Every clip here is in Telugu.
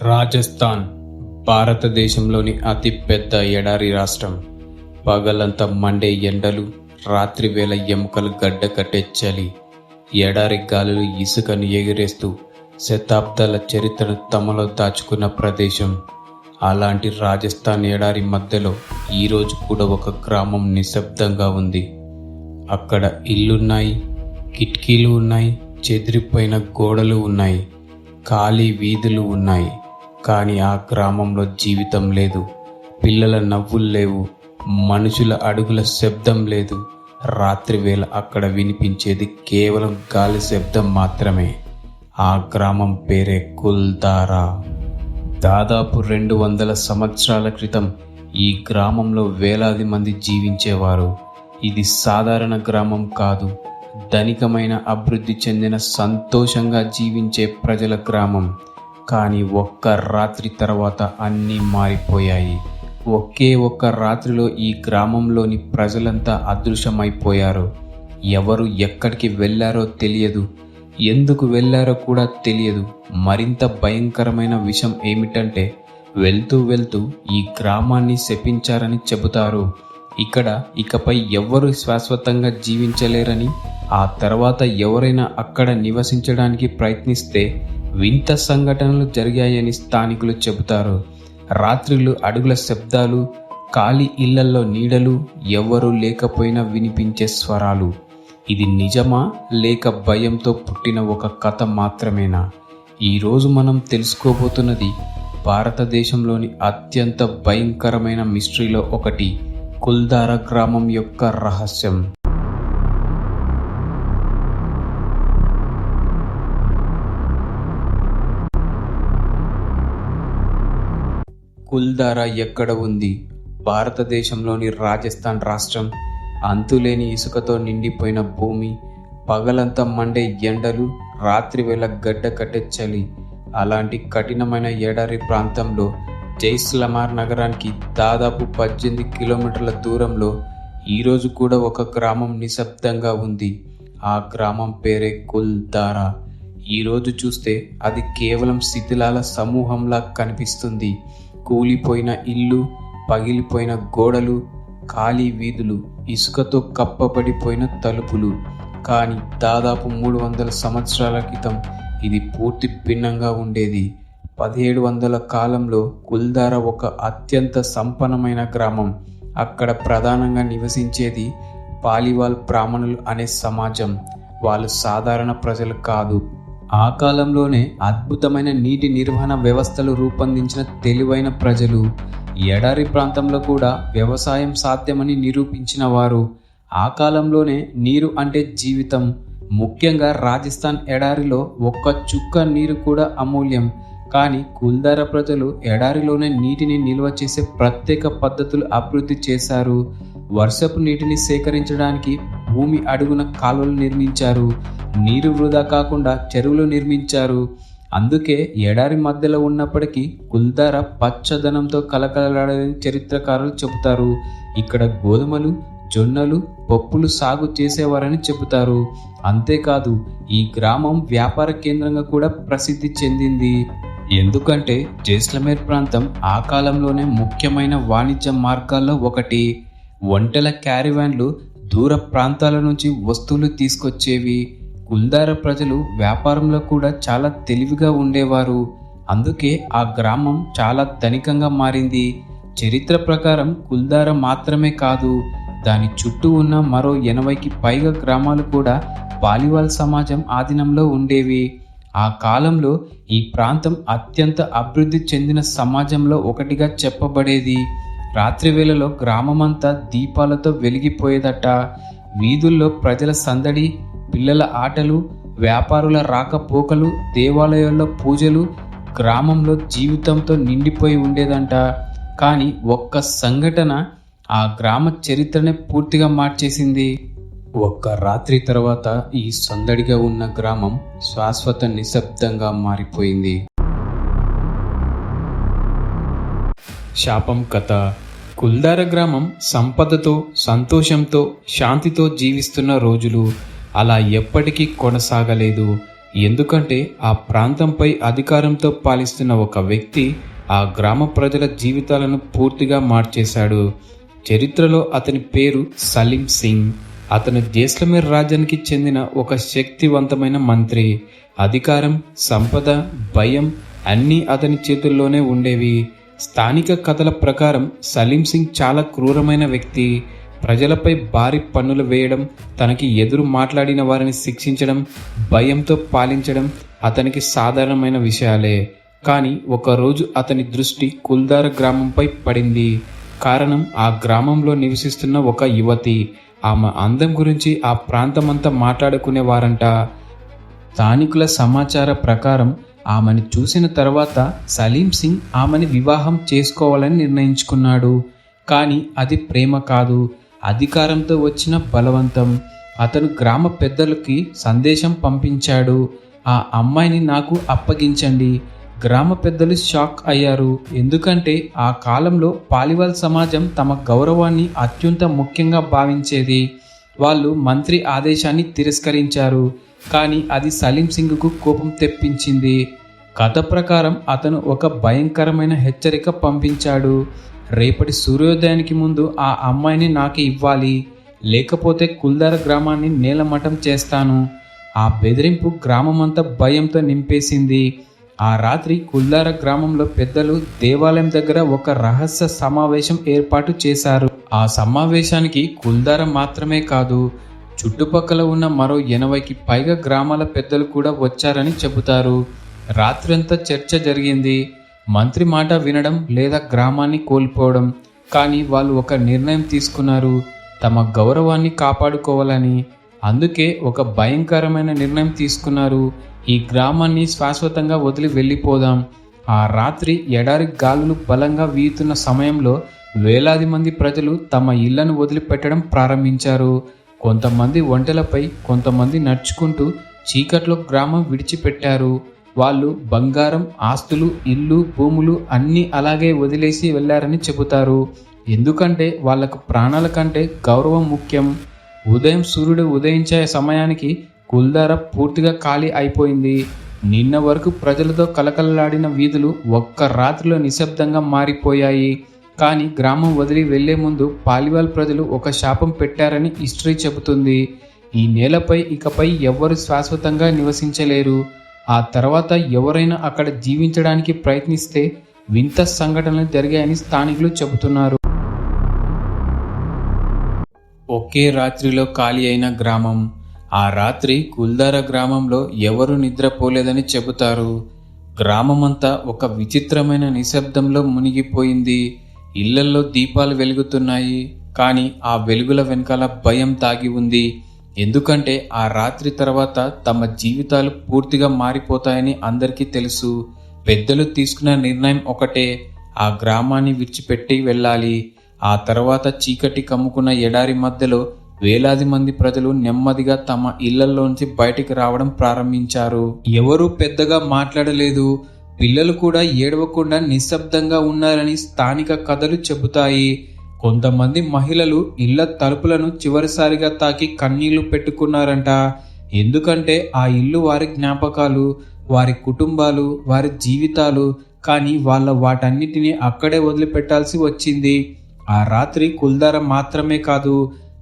రాజస్థాన్ భారతదేశంలోని అతి పెద్ద ఎడారి రాష్ట్రం. పగలంతా మండే ఎండలు, రాత్రి వేళ ఎముకలు గడ్డ కట్టే చలి, ఎడారి గాలులు ఇసుకను ఎగిరేస్తూ శతాబ్దాల చరిత్రను తమలో దాచుకున్న ప్రదేశం. అలాంటి రాజస్థాన్ ఎడారి మధ్యలో ఈరోజు కూడా ఒక గ్రామం నిశ్శబ్దంగా ఉంది. అక్కడ ఇల్లున్నాయి, కిటికీలు ఉన్నాయి, చెదిరిపోయిన గోడలు ఉన్నాయి, ఖాళీ వీధులు ఉన్నాయి. కానీ ఆ గ్రామంలో జీవితం లేదు. పిల్లల నవ్వులు లేవు, మనుషుల అడుగుల శబ్దం లేదు. రాత్రి వేళ అక్కడ వినిపించేది కేవలం గాలి శబ్దం మాత్రమే. ఆ గ్రామం పేరే కుల్దారా. దాదాపు 200 సంవత్సరాల క్రితం ఈ గ్రామంలో వేలాది మంది జీవించేవారు. ఇది సాధారణ గ్రామం కాదు, ధనికమైన, అభివృద్ధి చెందిన, సంతోషంగా జీవించే ప్రజల గ్రామం. కానీ ఒక్క రాత్రి తర్వాత అన్నీ మారిపోయాయి. ఒకే ఒక్క రాత్రిలో ఈ గ్రామంలోని ప్రజలంతా అదృశ్యమైపోయారు. ఎవరు ఎక్కడికి వెళ్ళారో తెలియదు, ఎందుకు వెళ్ళారో కూడా తెలియదు. మరింత భయంకరమైన విషయం ఏమిటంటే, వెళ్తూ వెళ్తూ ఈ గ్రామాన్ని శపించారని చెబుతారు. ఇక్కడ ఇకపై ఎవ్వరూ శాశ్వతంగా జీవించలేరని, ఆ తర్వాత ఎవరైనా అక్కడ నివసించడానికి ప్రయత్నిస్తే వింత సంఘటనలు జరిగాయని స్థానికులు చెబుతారు. రాత్రిళ్ళు అడుగుల శబ్దాలు, ఖాళీ ఇళ్లలో నీడలు, ఎవరూ లేకపోయినా వినిపించే స్వరాలు. ఇది నిజమా లేక భయంతో పుట్టిన ఒక కథ మాత్రమేనా? ఈరోజు మనం తెలుసుకోబోతున్నది భారతదేశంలోని అత్యంత భయంకరమైన మిస్టరీలో ఒకటి, కుల్దారా గ్రామం యొక్క రహస్యం. కుల్దారా ఎక్కడ ఉంది? భారతదేశంలోని రాజస్థాన్ రాష్ట్రం. అంతులేని ఇసుకతో నిండిపోయిన భూమి, పగలంతా మండే ఎండలు, రాత్రి వేళ గడ్డ కట్టే చలి. అలాంటి కఠినమైన ఎడారి ప్రాంతంలో జైసల్మేర్ నగరానికి దాదాపు 18 కిలోమీటర్ల దూరంలో ఈరోజు కూడా ఒక గ్రామం నిశ్శబ్దంగా ఉంది. ఆ గ్రామం పేరే కుల్దారా. ఈరోజు చూస్తే అది కేవలం శిథిలాల సమూహంలా కనిపిస్తుంది. కూలిపోయిన ఇల్లు, పగిలిపోయిన గోడలు, ఖాళీ వీధులు, ఇసుకతో కప్పబడిపోయిన తలుపులు. కానీ దాదాపు 300 సంవత్సరాల క్రితం ఇది పూర్తి భిన్నంగా ఉండేది. 1700 కాలంలో కుల్దారా ఒక అత్యంత సంపన్నమైన గ్రామం. అక్కడ ప్రధానంగా నివసించేది పాలివాల్ బ్రాహ్మణులు అనే సమాజం. వాళ్ళు సాధారణ ప్రజలు కాదు. ఆ కాలంలోనే అద్భుతమైన నీటి నిర్వహణ వ్యవస్థలు రూపొందించిన తెలివైన ప్రజలు. ఎడారి ప్రాంతంలో కూడా వ్యవసాయం సాధ్యమని నిరూపించిన వారు. ఆ కాలంలోనే నీరు అంటే జీవితం. ముఖ్యంగా రాజస్థాన్ ఎడారిలో ఒక్క చుక్క నీరు కూడా అమూల్యం. కానీ కుల్దారా ప్రజలు ఎడారిలోనే నీటిని నిల్వ చేసే ప్రత్యేక పద్ధతులు అభివృద్ధి చేశారు. వర్షపు నీటిని సేకరించడానికి భూమి అడుగున కాలువలు నిర్మించారు. నీరు వృధా కాకుండా చెరువులు నిర్మించారు. అందుకే ఎడారి మధ్యలో ఉన్నప్పటికీ కుల్దారా పచ్చదనంతో కలకలలాడని చరిత్రకారులు చెబుతారు. ఇక్కడ గోధుమలు, జొన్నలు, పప్పులు సాగు చేసేవారని చెబుతారు. అంతేకాదు, ఈ గ్రామం వ్యాపార కేంద్రంగా కూడా ప్రసిద్ధి చెందింది. ఎందుకంటే జైసల్మేర్ ప్రాంతం ఆ కాలంలోనే ముఖ్యమైన వాణిజ్య మార్గాల్లో ఒకటి. ఒంటెల క్యారివాన్లు దూర ప్రాంతాల నుంచి వస్తువులు తీసుకొచ్చేవి. కుల్దారా ప్రజలు వ్యాపారంలో కూడా చాలా తెలివిగా ఉండేవారు. అందుకే ఆ గ్రామం చాలా ధనికంగా మారింది. చరిత్ర ప్రకారం కుల్దారా మాత్రమే కాదు, దాని చుట్టూ ఉన్న మరో 80కి పైగా గ్రామాలు కూడా పాలివాల్ సమాజం ఆధీనంలో ఉండేవి. ఆ కాలంలో ఈ ప్రాంతం అత్యంత అభివృద్ధి చెందిన సమాజంలో ఒకటిగా చెప్పబడేది. రాత్రి వేళలో గ్రామమంతా దీపాలతో వెలిగిపోయేదట. వీధుల్లో ప్రజల సందడి, పిల్లల ఆటలు, వ్యాపారుల రాకపోకలు, దేవాలయాల్లో పూజలు, గ్రామంలో జీవితంతో నిండిపోయి ఉండేదంట. కానీ ఒక్క సంఘటన ఆ గ్రామ చరిత్రనే పూర్తిగా మార్చేసింది. ఒక్క రాత్రి తర్వాత ఈ సందడిగా ఉన్న గ్రామం శాశ్వత నిశ్శబ్దంగా మారిపోయింది. శాపం కథ. కుల్దారా గ్రామం సంపదతో, సంతోషంతో, శాంతితో జీవిస్తున్న రోజులు అలా ఎప్పటికీ కొనసాగలేదు. ఎందుకంటే ఆ ప్రాంతంపై అధికారంతో పాలిస్తున్న ఒక వ్యక్తి ఆ గ్రామ ప్రజల జీవితాలను పూర్తిగా మార్చేశాడు. చరిత్రలో అతని పేరు సలీం సింగ్. అతను జైసల్మేర్ రాజ్యానికి చెందిన ఒక శక్తివంతమైన మంత్రి. అధికారం, సంపద, భయం అన్నీ అతని చేతుల్లోనే ఉండేవి. స్థానిక కథల ప్రకారం సలీం సింగ్ చాలా క్రూరమైన వ్యక్తి. ప్రజలపై భారీ పన్నులు వేయడం, తనకి ఎదురు మాట్లాడిన వారిని శిక్షించడం, భయంతో పాలించడం అతనికి సాధారణమైన విషయాలే. కానీ ఒకరోజు అతని దృష్టి కుల్దార గ్రామంపై పడింది. కారణం, ఆ గ్రామంలో నివసిస్తున్న ఒక యువతి. ఆమె అందం గురించి ఆ ప్రాంతమంతా మాట్లాడుకునేవారంట. స్థానికుల సమాచార ప్రకారం ఆమెను చూసిన తర్వాత సలీం సింగ్ ఆమెని వివాహం చేసుకోవాలని నిర్ణయించుకున్నాడు. కానీ అది ప్రేమ కాదు, అధికారంతో వచ్చిన బలవంతం. అతను గ్రామ పెద్దలకి సందేశం పంపించాడు, ఆ అమ్మాయిని నాకు అప్పగించండి. గ్రామ పెద్దలు షాక్ అయ్యారు. ఎందుకంటే ఆ కాలంలో పాలివాల్ సమాజం తమ గౌరవాన్ని అత్యంత ముఖ్యంగా భావించేది. వాళ్ళు మంత్రి ఆదేశాన్ని తిరస్కరించారు. కానీ అది సలీం సింగ్కు కోపం తెప్పించింది. కథ ప్రకారం అతను ఒక భయంకరమైన హెచ్చరిక పంపించాడు. రేపటి సూర్యోదయానికి ముందు ఆ అమ్మాయిని నాకు ఇవ్వాలి, లేకపోతే కుల్దార గ్రామాన్ని నేలమట్టం చేస్తాను. ఆ బెదిరింపు గ్రామమంతా భయంతో నింపేసింది. ఆ రాత్రి కుల్దార గ్రామంలో పెద్దలు దేవాలయం దగ్గర ఒక రహస్య సమావేశం ఏర్పాటు చేశారు. ఆ సమావేశానికి కుల్దార మాత్రమే కాదు, చుట్టుపక్కల ఉన్న మరో 80కి పైగా గ్రామాల పెద్దలు కూడా వచ్చారని చెబుతారు. రాత్రంతా చర్చ జరిగింది. మంత్రి మాట వినడం లేదా గ్రామాన్ని కోల్పోవడం. కానీ వాళ్ళు ఒక నిర్ణయం తీసుకున్నారు, తమ గౌరవాన్ని కాపాడుకోవాలని. అందుకే ఒక భయంకరమైన నిర్ణయం తీసుకున్నారు, ఈ గ్రామాన్ని శాశ్వతంగా వదిలి వెళ్ళిపోదాం. ఆ రాత్రి ఎడారి గాలులు బలంగా వీయుతున్న సమయంలో వేలాది మంది ప్రజలు తమ ఇళ్లను వదిలిపెట్టడం ప్రారంభించారు. కొంతమంది ఒంటెలపై, కొంతమంది నడుచుకుంటూ చీకట్లో గ్రామం విడిచిపెట్టారు. వాళ్ళు బంగారం, ఆస్తులు, ఇల్లు, భూములు అన్నీ అలాగే వదిలేసి వెళ్ళారని చెబుతారు. ఎందుకంటే వాళ్లకు ప్రాణాల కంటే గౌరవం ముఖ్యం. ఉదయం సూర్యుడు ఉదయించే సమయానికి కుల్దార పూర్తిగా ఖాళీ అయిపోయింది. నిన్న వరకు ప్రజలతో కలకలలాడిన వీధులు ఒక్క రాత్రిలో నిశ్శబ్దంగా మారిపోయాయి. కానీ గ్రామం వదిలి వెళ్లే ముందు పాలివాల్ ప్రజలు ఒక శాపం పెట్టారని హిస్టరీ చెబుతుంది. ఈ నేలపై ఇకపై ఎవ్వరు శాశ్వతంగా నివసించలేరు. ఆ తర్వాత ఎవరైనా అక్కడ జీవించడానికి ప్రయత్నిస్తే వింత సంఘటనలు జరిగాయని స్థానికులు చెబుతున్నారు. ఒకే రాత్రిలో ఖాళీ అయిన గ్రామం. ఆ రాత్రి కుల్దార గ్రామంలో ఎవరు నిద్రపోలేదని చెబుతారు. గ్రామమంతా ఒక విచిత్రమైన నిశ్శబ్దంలో మునిగిపోయింది. ఇళ్లల్లో దీపాలు వెలుగుతున్నాయి, కానీ ఆ వెలుగుల వెనకాల భయం దాగి ఉంది. ఎందుకంటే ఆ రాత్రి తర్వాత తమ జీవితాలు పూర్తిగా మారిపోతాయని అందరికీ తెలుసు. పెద్దలు తీసుకున్న నిర్ణయం ఒకటే, ఆ గ్రామాన్ని విడిచిపెట్టి వెళ్ళాలి. ఆ తర్వాత చీకటి కమ్ముకున్న ఎడారి మధ్యలో వేలాది మంది ప్రజలు నెమ్మదిగా తమ ఇళ్లలోంచి బయటికి రావడం ప్రారంభించారు. ఎవరూ పెద్దగా మాట్లాడలేదు. పిల్లలు కూడా ఏడవకుండా నిశ్శబ్దంగా ఉన్నారని స్థానిక కథలు చెబుతాయి. కొంతమంది మహిళలు ఇళ్ల తలుపులను చివరిసారిగా తాకి కన్నీళ్లు పెట్టుకున్నారంట. ఎందుకంటే ఆ ఇల్లు వారి జ్ఞాపకాలు, వారి కుటుంబాలు, వారి జీవితాలు. కానీ వాటన్నిటినీ అక్కడే వదిలిపెట్టాల్సి వచ్చింది. ఆ రాత్రి కుల్దార మాత్రమే కాదు,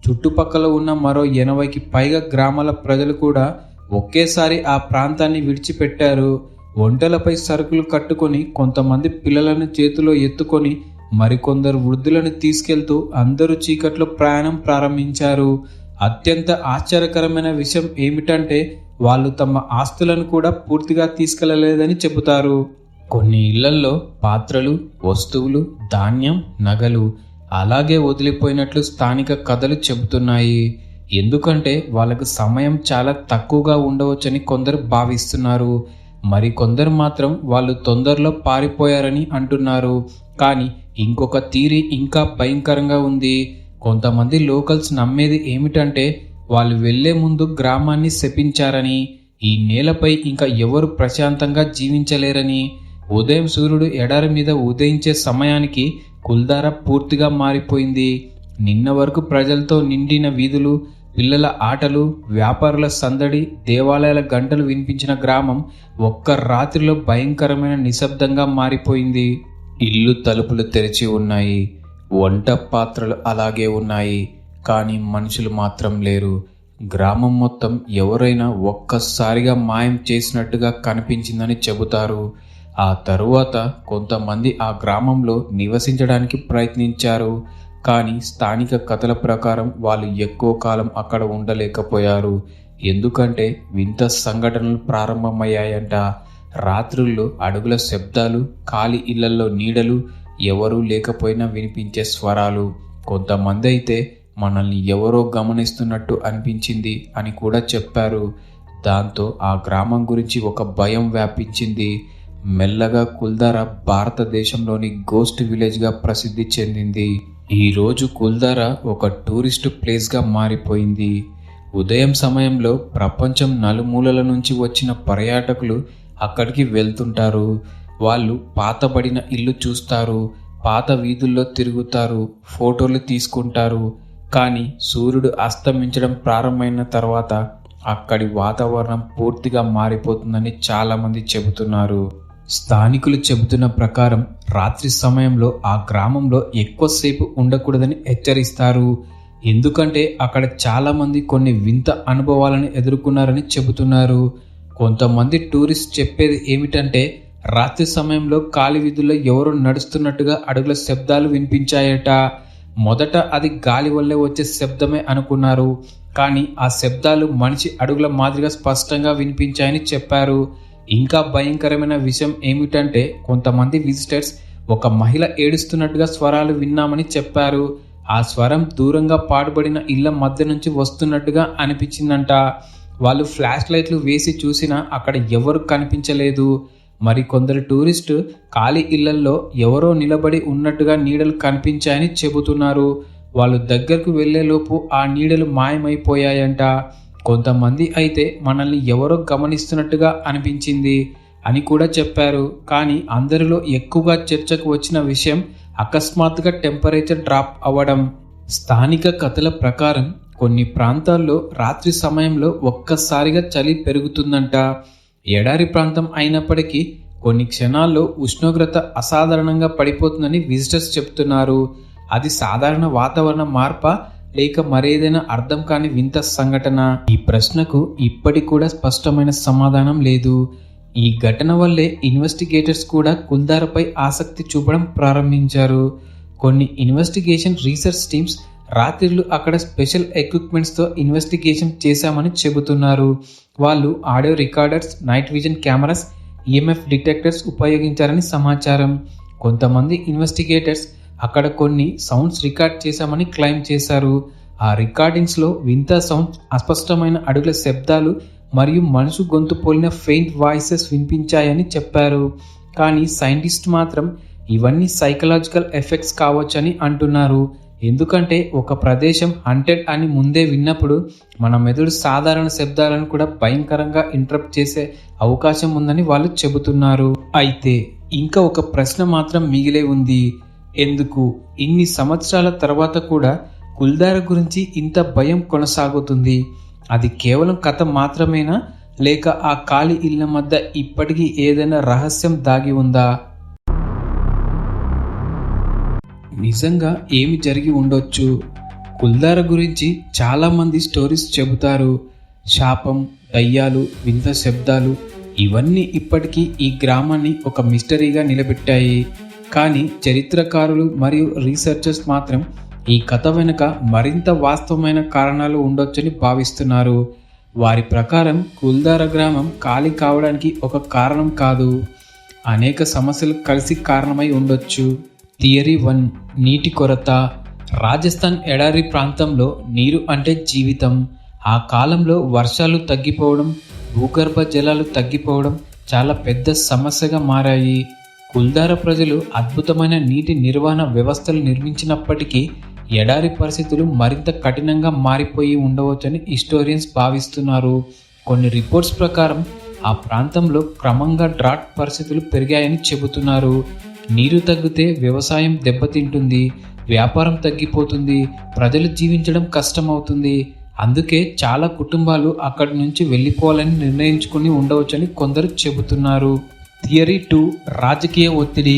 చుట్టుపక్కల ఉన్న మరో 80కి పైగా గ్రామాల ప్రజలు కూడా ఒకేసారి ఆ ప్రాంతాన్ని విడిచిపెట్టారు. ఒంటెలపై సరుకులు కట్టుకొని, కొంతమంది పిల్లలను చేతిలో ఎత్తుకొని, మరికొందరు వృద్ధులను తీసుకెళ్తూ అందరూ చీకట్లో ప్రయాణం ప్రారంభించారు. అత్యంత ఆశ్చర్యకరమైన విషయం ఏమిటంటే వాళ్ళు తమ ఆస్తులను కూడా పూర్తిగా తీసుకెళ్లలేదని చెబుతారు. కొన్ని ఇళ్లల్లో పాత్రలు, వస్తువులు, ధాన్యం, నగలు అలాగే వదిలిపోయినట్లు స్థానిక కథలు చెబుతున్నాయి. ఎందుకంటే వాళ్ళకు సమయం చాలా తక్కువగా ఉండవచ్చని కొందరు భావిస్తున్నారు. మరికొందరు మాత్రం వాళ్ళు తొందరలో పారిపోయారని అంటున్నారు. కానీ ఇంకొక థియరీ ఇంకా భయంకరంగా ఉంది. కొంతమంది లోకల్స్ నమ్మేది ఏమిటంటే వాళ్ళు వెళ్లే ముందు గ్రామాన్ని శపించారని, ఈ నేలపై ఇంకా ఎవరు ప్రశాంతంగా జీవించలేరని. ఉదయం సూర్యుడు ఎడారి మీద ఉదయించే సమయానికి కుల్దార పూర్తిగా మారిపోయింది. నిన్న వరకు ప్రజలతో నిండిన వీధులు పిల్లల ఆటలు, వ్యాపారుల సందడి, దేవాలయాల గంటలు వినిపించిన గ్రామం ఒక్క రాత్రిలో భయంకరమైన నిశ్శబ్దంగా మారిపోయింది. ఇల్లు తలుపులు తెరిచి ఉన్నాయి, వంట పాత్రలు అలాగే ఉన్నాయి, కానీ మనుషులు మాత్రం లేరు. గ్రామం మొత్తం ఎవరైనా ఒక్కసారిగా మాయం చేసినట్టుగా కనిపించిందని చెబుతారు. ఆ తరువాత కొంతమంది ఆ గ్రామంలో నివసించడానికి ప్రయత్నించారు, కానీ స్థానిక కథల ప్రకారం వాళ్ళు ఎక్కువ కాలం అక్కడ ఉండలేకపోయారు. ఎందుకంటే వింత సంఘటనలు ప్రారంభమయ్యాయంట. రాత్రుల్లో అడుగుల శబ్దాలు, ఖాళీ ఇళ్లలో నీడలు, ఎవరూ లేకపోయినా వినిపించే స్వరాలు. కొంతమంది అయితే మనల్ని ఎవరో గమనిస్తున్నట్టు అనిపించింది అని కూడా చెప్పారు. దాంతో ఆ గ్రామం గురించి ఒక భయం వ్యాపించింది. మెల్లగా కుల్దారా భారతదేశంలోని గోస్ట్ విలేజ్గా ప్రసిద్ధి చెందింది. ఈరోజు కుల్దారా ఒక టూరిస్ట్ ప్లేస్గా మారిపోయింది. ఉదయం సమయంలో ప్రపంచం నలుమూలల నుంచి వచ్చిన పర్యాటకులు అక్కడికి వెళ్తుంటారు. వాళ్ళు పాతబడిన ఇల్లు చూస్తారు, పాత వీధుల్లో తిరుగుతారు, ఫోటోలు తీసుకుంటారు. కానీ సూర్యుడు అస్తమించడం ప్రారంభమైన తర్వాత అక్కడి వాతావరణం పూర్తిగా మారిపోతుందని చాలామంది చెబుతున్నారు. స్థానికులు చెబుతున్న ప్రకారం రాత్రి సమయంలో ఆ గ్రామంలో ఎక్కువసేపు ఉండకూడదని హెచ్చరిస్తారు. ఎందుకంటే అక్కడ చాలామంది కొన్ని వింత అనుభవాలను ఎదుర్కొన్నారని చెబుతున్నారు. కొంతమంది టూరిస్ట్ చెప్పేది ఏమిటంటే రాత్రి సమయంలో ఖాళీ వీధుల్లో ఎవరో నడుస్తున్నట్టుగా అడుగుల శబ్దాలు వినిపించాయట. మొదట అది గాలి వల్లే వచ్చే శబ్దమే అనుకున్నారు, కానీ ఆ శబ్దాలు మనిషి అడుగుల మాదిరిగా స్పష్టంగా వినిపించాయని చెప్పారు. ఇంకా భయంకరమైన విషయం ఏమిటంటే కొంతమంది విజిటర్స్ ఒక మహిళ ఏడుస్తున్నట్టుగా స్వరాలు విన్నామని చెప్పారు. ఆ స్వరం దూరంగా పాడుబడిన ఇళ్ల మధ్య నుంచి వస్తున్నట్టుగా అనిపించిందంట. వాళ్ళు ఫ్లాష్ లైట్లు వేసి చూసినా అక్కడ ఎవరు కనిపించలేదు. మరి కొందరు టూరిస్టు ఖాళీ ఇళ్లల్లో ఎవరో నిలబడి ఉన్నట్టుగా నీడలు కనిపించాయని చెబుతున్నారు. వాళ్ళు దగ్గరకు వెళ్లేలోపు ఆ నీడలు మాయమైపోయాయంట. కొంతమంది అయితే మనల్ని ఎవరో గమనిస్తున్నట్టుగా అనిపించింది అని కూడా చెప్పారు. కానీ అందరిలో ఎక్కువగా చర్చకు వచ్చిన విషయం అకస్మాత్తుగా టెంపరేచర్ డ్రాప్ అవ్వడం. స్థానిక కథల ప్రకారం కొన్ని ప్రాంతాల్లో రాత్రి సమయంలో ఒక్కసారిగా చలి పెరుగుతుందంట. ఎడారి ప్రాంతం అయినప్పటికీ కొన్ని క్షణాల్లో ఉష్ణోగ్రత అసాధారణంగా పడిపోతుందని విజిటర్స్ చెప్తున్నారు. అది సాధారణ వాతావరణ మార్పా లేక మరేదైనా అర్థం కాని వింత సంఘటన? ఈ ప్రశ్నకు ఇప్పటికి కూడా స్పష్టమైన సమాధానం లేదు. ఈ ఘటన వల్లే ఇన్వెస్టిగేటర్స్ కూడా కుల్దారాపై ఆసక్తి చూపడం ప్రారంభించారు. కొన్ని ఇన్వెస్టిగేషన్ రీసెర్చ్ టీమ్స్ రాత్రిళ్ళు అక్కడ స్పెషల్ ఎక్విప్మెంట్స్తో ఇన్వెస్టిగేషన్ చేశామని చెబుతున్నారు. వాళ్ళు audio recorders, night vision cameras, EMF detectors ఉపయోగించారని సమాచారం. కొంతమంది ఇన్వెస్టిగేటర్స్ అక్కడ కొన్ని సౌండ్స్ రికార్డ్ చేశామని క్లెయిమ్ చేశారు. ఆ రికార్డింగ్స్లో వింత సౌండ్స్, అస్పష్టమైన అడుగుల శబ్దాలు మరియు మనసు గొంతు పోలిన ఫెయింట్ వాయిసెస్ వినిపించాయని చెప్పారు. కానీ సైంటిస్ట్ మాత్రం ఇవన్నీ సైకలాజికల్ ఎఫెక్ట్స్ కావచ్చని అంటున్నారు. ఎందుకంటే ఒక ప్రదేశం హంటెడ్ అని ముందే విన్నప్పుడు మన మెదడు సాధారణ శబ్దాలను కూడా భయంకరంగా ఇంటరప్ట్ చేసే అవకాశం ఉందని వాళ్ళు చెబుతున్నారు. అయితే ఇంకా ఒక ప్రశ్న మాత్రం మిగిలే ఉంది. ఎందుకు ఇన్ని సంవత్సరాల తర్వాత కూడా కుల్దారా గురించి ఇంత భయం కొనసాగుతుంది? అది కేవలం కథ మాత్రమేనా, లేక ఆ ఖాళీ ఇళ్ల మధ్య ఇప్పటికీ ఏదైనా రహస్యం దాగి ఉందా? నిజంగా ఏమి జరిగి ఉండొచ్చు? కుల్దారా గురించి చాలామంది స్టోరీస్ చెబుతారు. శాపం, దయ్యాలు, వింత శబ్దాలు ఇవన్నీ ఇప్పటికీ ఈ గ్రామాన్ని ఒక మిస్టరీగా నిలబెట్టాయి. కానీ చరిత్రకారులు మరియు రీసెర్చర్స్ మాత్రం ఈ కథ వెనుక మరింత వాస్తవమైన కారణాలు ఉండొచ్చని భావిస్తున్నారు. వారి ప్రకారం కుల్దారా గ్రామం ఖాళీ కావడానికి ఒక కారణం కాదు, అనేక సమస్యలు కలిసి కారణమై ఉండొచ్చు. థియరీ 1, నీటి కొరత. రాజస్థాన్ ఎడారి ప్రాంతంలో నీరు అంటే జీవితం. ఆ కాలంలో వర్షాలు తగ్గిపోవడం, భూగర్భ జలాలు తగ్గిపోవడం చాలా పెద్ద సమస్యగా మారాయి. కుల్దారా ప్రజలు అద్భుతమైన నీటి నిర్వహణ వ్యవస్థలు నిర్మించినప్పటికీ ఎడారి పరిస్థితులు మరింత కఠినంగా మారిపోయి ఉండవచ్చని హిస్టోరియన్స్ భావిస్తున్నారు. కొన్ని రిపోర్ట్స్ ప్రకారం ఆ ప్రాంతంలో క్రమంగా డ్రాట్ పరిస్థితులు పెరిగాయని చెబుతున్నారు. నీరు తగ్గితే వ్యవసాయం దెబ్బతింటుంది, వ్యాపారం తగ్గిపోతుంది, ప్రజలు జీవించడం కష్టమవుతుంది. అందుకే చాలా కుటుంబాలు అక్కడి నుంచి వెళ్ళిపోవాలని నిర్ణయించుకుని ఉండవచ్చని కొందరు చెబుతున్నారు. థియరీ 2, రాజకీయ ఒత్తిడి.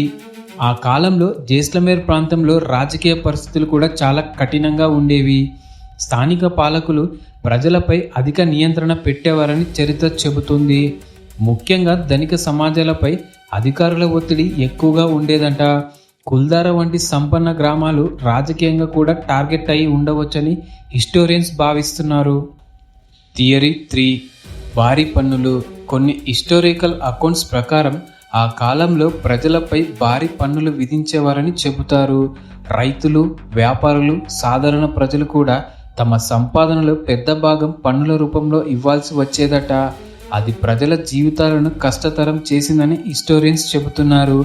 ఆ కాలంలో జైసల్మేర్ ప్రాంతంలో రాజకీయ పరిస్థితులు కూడా చాలా కఠినంగా ఉండేవి. స్థానిక పాలకులు ప్రజలపై అధిక నియంత్రణ పెట్టేవారని చరిత్ర చెబుతుంది. ముఖ్యంగా ధనిక సమాజాలపై అధికారుల ఒత్తిడి ఎక్కువగా ఉండేదంట. కుల్దారా వంటి సంపన్న గ్రామాలు రాజకీయంగా కూడా టార్గెట్ అయి ఉండవచ్చని హిస్టోరియన్స్ భావిస్తున్నారు. థియరీ 3, భారీ పన్నులు. కొన్ని హిస్టారికల్ అకౌంట్స్ ప్రకారం ఆ కాలంలో ప్రజలపై భారీ పన్నులు విధించేవారని చెబుతారు. రైతులు, వ్యాపారులు, సాధారణ ప్రజలు కూడా తమ సంపాదనలో పెద్ద భాగం పన్నుల రూపంలో ఇవ్వాల్సి వచ్చేదట. అది ప్రజల జీవితాలను కష్టతరం చేసిందని హిస్టోరియన్స్ చెబుతున్నారు.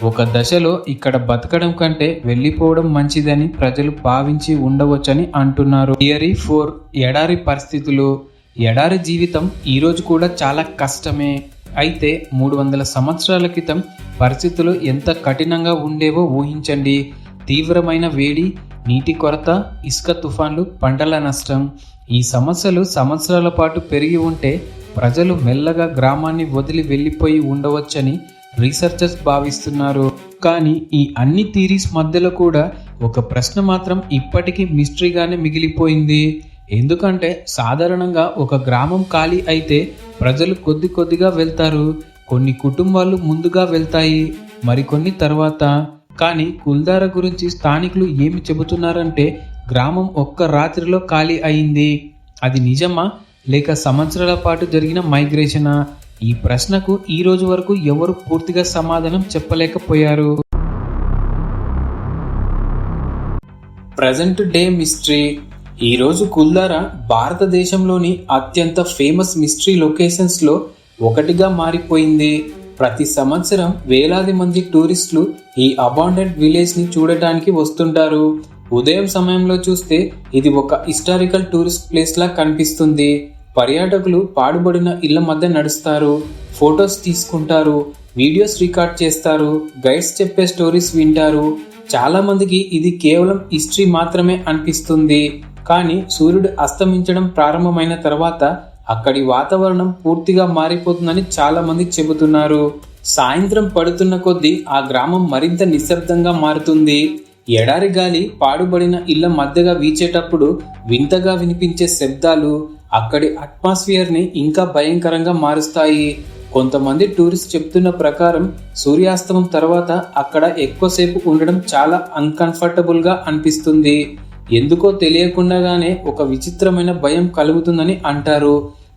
ఒక దశలో ఇక్కడ బతకడం కంటే వెళ్ళిపోవడం మంచిదని ప్రజలు భావించి ఉండవచ్చని అంటున్నారు. థియరీ 4, ఎడారి పరిస్థితులు. ఎడారి జీవితం ఈరోజు కూడా చాలా కష్టమే. అయితే 300 సంవత్సరాల క్రితం పరిస్థితులు ఎంత కఠినంగా ఉండేవో ఊహించండి. తీవ్రమైన వేడి, నీటి కొరత, ఇసుక తుఫాన్లు, పంటల నష్టం. ఈ సమస్యలు సంవత్సరాల పాటు పెరిగి ఉంటే ప్రజలు మెల్లగా గ్రామాన్ని వదిలి వెళ్ళిపోయి ఉండవచ్చని రీసెర్చర్స్ భావిస్తున్నారు. కానీ ఈ అన్ని థియరీస్ మధ్యలో కూడా ఒక ప్రశ్న మాత్రం ఇప్పటికీ మిస్టరీగానే మిగిలిపోయింది. ఎందుకంటే సాధారణంగా ఒక గ్రామం ఖాళీ అయితే ప్రజలు కొద్ది కొద్దిగా వెళ్తారు. కొన్ని కుటుంబాలు ముందుగా వెళ్తాయి, మరికొన్ని తర్వాత. కానీ కుల్దారా గురించి స్థానికులు ఏమి చెబుతున్నారంటే గ్రామం ఒక్క రాత్రిలో ఖాళీ అయింది. అది నిజమా లేక సంవత్సరాల పాటు జరిగిన మైగ్రేషనా? ఈ ప్రశ్నకు ఈ రోజు వరకు ఎవరు పూర్తిగా సమాధానం చెప్పలేకపోయారు. Present day mystery. ఈరోజు కుల్దారా భారతదేశంలోని అత్యంత ఫేమస్ మిస్టరీ లొకేషన్స్లో ఒకటిగా మారిపోయింది. ప్రతి సంవత్సరం వేలాది మంది టూరిస్టులు ఈ అబాండెంట్ విలేజ్ని చూడటానికి వస్తుంటారు. ఉదయం సమయంలో చూస్తే ఇది ఒక హిస్టారికల్ టూరిస్ట్ ప్లేస్లా కనిపిస్తుంది. పర్యాటకులు పాడుబడిన ఇళ్ల మధ్య నడుస్తారు, ఫొటోస్ తీసుకుంటారు, వీడియోస్ రికార్డ్ చేస్తారు, గైడ్స్ చెప్పే స్టోరీస్ వింటారు. చాలా మందికి ఇది కేవలం హిస్టరీ మాత్రమే అనిపిస్తుంది. కానీ సూర్యుడు అస్తమించడం ప్రారంభమైన తర్వాత అక్కడి వాతావరణం పూర్తిగా మారిపోతుందని చాలా మంది చెబుతున్నారు. సాయంత్రం పడుతున్న కొద్దీ ఆ గ్రామం మరింత నిశ్శబ్దంగా మారుతుంది. ఎడారి గాలి పాడుబడిన ఇళ్ల మధ్యగా వీచేటప్పుడు వింతగా వినిపించే శబ్దాలు అక్కడి అట్మాస్ఫియర్ని ఇంకా భయంకరంగా మారుస్తాయి. కొంతమంది టూరిస్ట్ చెప్తున్న ప్రకారం సూర్యాస్తమం తర్వాత అక్కడ ఎక్కువసేపు ఉండడం చాలా అన్కంఫర్టబుల్గా అనిపిస్తుంది. ఎందుకో తెలియకుండానే ఒక విచిత్రమైన భయం కలుగుతుందని అంటారు.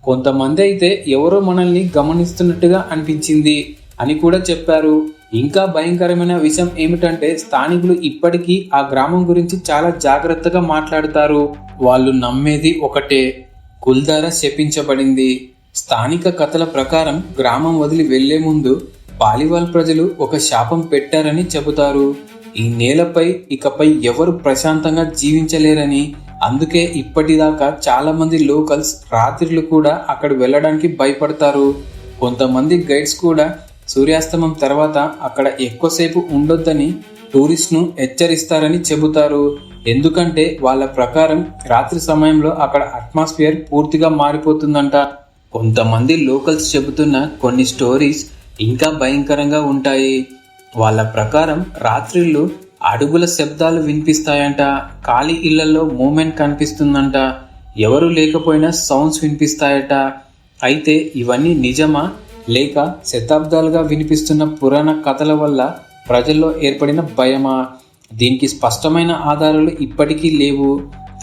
కొంతమంది అయితే ఎవరో మనల్ని గమనిస్తున్నట్టుగా అనిపించింది అని కూడా చెప్పారు. ఇంకా భయంకరమైన విషయం ఏమిటంటే స్థానికులు ఇప్పటికీ ఆ గ్రామం గురించి చాలా జాగ్రత్తగా మాట్లాడతారు. వాళ్ళు నమ్మేది ఒకటే, కుల్దారా శపించబడింది. స్థానిక కథల ప్రకారం గ్రామం వదిలి వెళ్లే ముందు పాలివాల్ ప్రజలు ఒక శాపం పెట్టారని చెబుతారు. ఈ నేలపై ఇకపై ఎవరు ప్రశాంతంగా జీవించలేరని, అందుకే ఇప్పటిదాకా చాలా మంది లోకల్స్ రాత్రులు కూడా అక్కడ వెళ్ళడానికి భయపడతారు. కొంతమంది గైడ్స్ కూడా సూర్యాస్తమం తర్వాత అక్కడ ఎక్కువసేపు ఉండొద్దని టూరిస్ట్ను హెచ్చరిస్తారని చెబుతారు. ఎందుకంటే వాళ్ళ ప్రకారం రాత్రి సమయంలో అక్కడ అట్మాస్ఫియర్ పూర్తిగా మారిపోతుందంట. కొంతమంది లోకల్స్ చెబుతున్న కొన్ని స్టోరీస్ ఇంకా భయంకరంగా ఉంటాయి. వాళ్ళ ప్రకారం రాత్రిళ్ళు అడుగుల శబ్దాలు వినిపిస్తాయంట, ఖాళీ ఇళ్లలో మూమెంట్ కనిపిస్తుందంట, ఎవరు లేకపోయినా సౌండ్స్ వినిపిస్తాయట. అయితే ఇవన్నీ నిజమా లేక శతాబ్దాలుగా వినిపిస్తున్న పురాణ కథల వల్ల ప్రజల్లో ఏర్పడిన భయమా? దీనికి స్పష్టమైన ఆధారాలు ఇప్పటికీ లేవు.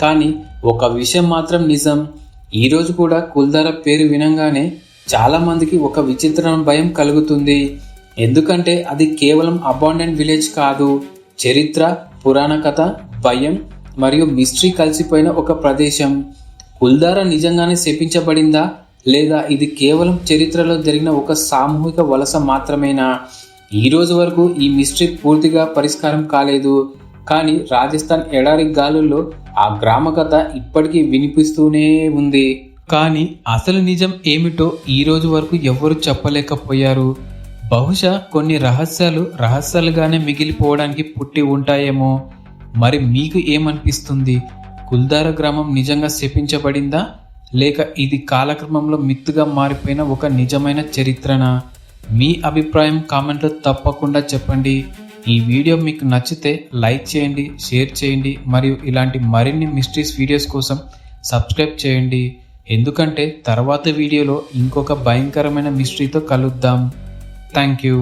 కానీ ఒక విషయం మాత్రం నిజం, ఈరోజు కూడా కుల్దారా పేరు వినంగానే చాలా మందికి ఒక విచిత్రమైన భయం కలుగుతుంది. ఎందుకంటే అది కేవలం అబాండెంట్ విలేజ్ కాదు, చరిత్ర, పురాణ కథ, భయం మరియు మిస్టరీ కలిసిపోయిన ఒక ప్రదేశం. కుల్దారా నిజంగానే శపించబడిందా లేదా ఇది కేవలం చరిత్రలో జరిగిన ఒక సామూహిక వలస మాత్రమేనా? ఈ రోజు వరకు ఈ మిస్టరీ పూర్తిగా పరిష్కారం కాలేదు. కానీ రాజస్థాన్ ఎడారి గాలుల్లో ఆ గ్రామ కథ ఇప్పటికీ వినిపిస్తూనే ఉంది. కానీ అసలు నిజం ఏమిటో ఈ రోజు వరకు ఎవ్వరూ చెప్పలేకపోయారు. బహుశా కొన్ని రహస్యాలుగానే మిగిలిపోవడానికి పుట్టి ఉంటాయేమో. మరి మీకు ఏమనిపిస్తుంది? కుల్దార గ్రామం నిజంగా శపించబడిందా, లేక ఇది కాలక్రమంలో మిత్తుగా మారిపోయిన ఒక నిజమైన చరిత్రనా? మీ అభిప్రాయం కామెంట్లో తప్పకుండా చెప్పండి. ఈ వీడియో మీకు నచ్చితే లైక్ చేయండి, షేర్ చేయండి మరియు ఇలాంటి మరిన్ని మిస్టరీస్ వీడియోస్ కోసం సబ్స్క్రైబ్ చేయండి. ఎందుకంటే తర్వాత వీడియోలో ఇంకొక భయంకరమైన మిస్టరీతో కలుద్దాం. Thank you.